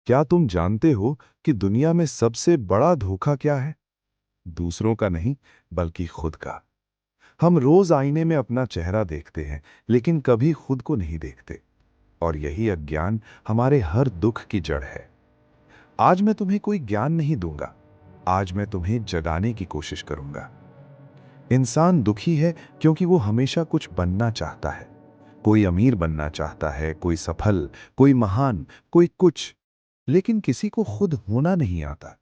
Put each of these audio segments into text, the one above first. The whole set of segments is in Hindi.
क्या तुम जानते हो कि दुनिया में सबसे बड़ा धोखा क्या है? दूसरों का नहीं, बल्कि खुद का। हम रोज आईने में अपना चेहरा देखते हैं, लेकिन कभी खुद को नहीं देखते। और यही अज्ञान हमारे हर दुख की जड़ है। आज मैं तुम्हें कोई ज्ञान नहीं दूंगा। आज मैं तुम्हें जगाने की कोशिश करूंगा। इंसान दुखी है क्योंकि वो हमेशा कुछ बनना चाहता है। कोई अमीर बनना चाहता है, कोई सफल, कोई महान, कोई कुछ। लेकिन किसी को खुद होना नहीं आता।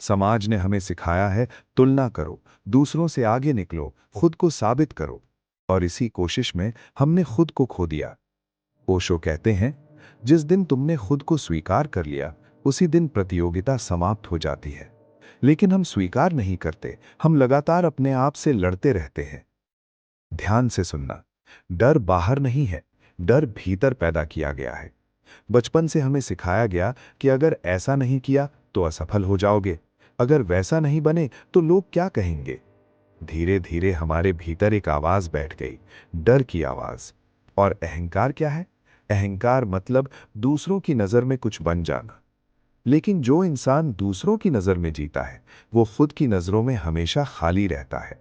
समाज ने हमें सिखाया है, तुलना करो, दूसरों से आगे निकलो, खुद को साबित करो। और इसी कोशिश में हमने खुद को खो दिया। ओशो कहते हैं, जिस दिन तुमने खुद को स्वीकार कर लिया, उसी दिन प्रतियोगिता समाप्त हो जाती है। लेकिन हम स्वीकार नहीं करते, हम लगातार अपने आप से लड़ते रहते हैं। ध्यान से सुनना। डर बाहर नहीं है, डर भीतर पैदा किया गया है। बचपन से हमें सिखाया गया कि अगर ऐसा नहीं किया तो असफल हो जाओगे, अगर वैसा नहीं बने तो लोग क्या कहेंगे। धीरे धीरे हमारे भीतर एक आवाज बैठ गई, डर की आवाज। और अहंकार क्या है? अहंकार मतलब दूसरों की नजर में कुछ बन जाना। लेकिन जो इंसान दूसरों की नजर में जीता है, वो खुद की नजरों में हमेशा खाली रहता है।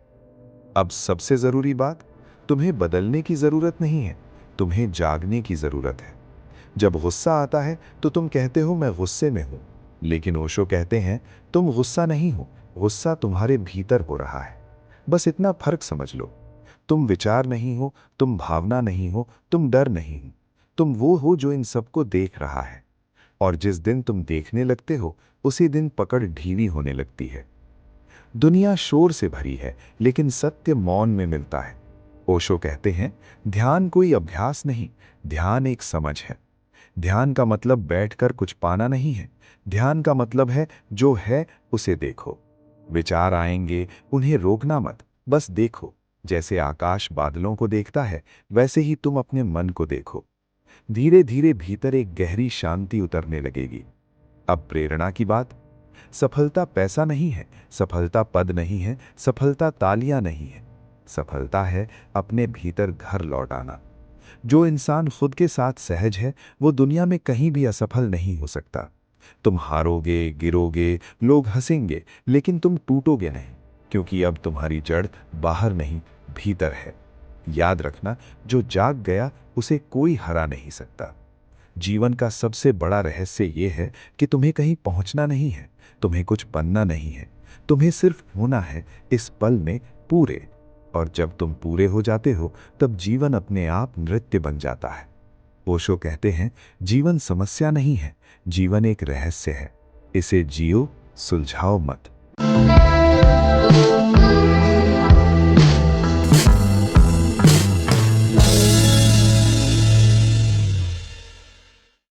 अब सबसे जरूरी बात, तुम्हें बदलने की जरूरत नहीं है, तुम्हें जागने की जरूरत है। जब गुस्सा आता है तो तुम कहते हो मैं गुस्से में हूं। लेकिन ओशो कहते हैं, तुम गुस्सा नहीं हो, गुस्सा तुम्हारे भीतर हो रहा है। बस इतना फर्क समझ लो। तुम विचार नहीं हो, तुम भावना नहीं हो, तुम डर नहीं हो। तुम वो हो जो इन सबको देख रहा है। और जिस दिन तुम देखने लगते हो, उसी दिन पकड़ ढीली होने लगती है। दुनिया शोर से भरी है, लेकिन सत्य मौन में मिलता है। ओशो कहते हैं, ध्यान कोई अभ्यास नहीं, ध्यान एक समझ है। ध्यान का मतलब बैठकर कुछ पाना नहीं है। ध्यान का मतलब है जो है उसे देखो। विचार आएंगे, उन्हें रोकना मत, बस देखो। जैसे आकाश बादलों को देखता है, वैसे ही तुम अपने मन को देखो। धीरे धीरे भीतर एक गहरी शांति उतरने लगेगी। अब प्रेरणा की बात। सफलता पैसा नहीं है, सफलता पद नहीं है, सफलता तालियां नहीं है। सफलता है अपने भीतर घर लौट आना। जो इंसान खुद के साथ सहज है, वो दुनिया में कहीं भी असफल नहीं हो सकता। तुम हारोगे, गिरोगे, लोग हंसेंगे, लेकिन तुम टूटोगे नहीं। क्योंकि अब तुम्हारी जड़ बाहर नहीं, भीतर है। याद रखना, जो जाग गया उसे कोई हरा नहीं सकता। जीवन का सबसे बड़ा रहस्य यह है कि तुम्हें कहीं पहुंचना नहीं है, तुम्हें कुछ बनना नहीं है। तुम्हें सिर्फ होना है, इस पल में पूरे। और जब तुम पूरे हो जाते हो, तब जीवन अपने आप नृत्य बन जाता है। ओशो कहते हैं, जीवन समस्या नहीं है, जीवन एक रहस्य है। इसे जियो, सुलझाओ मत।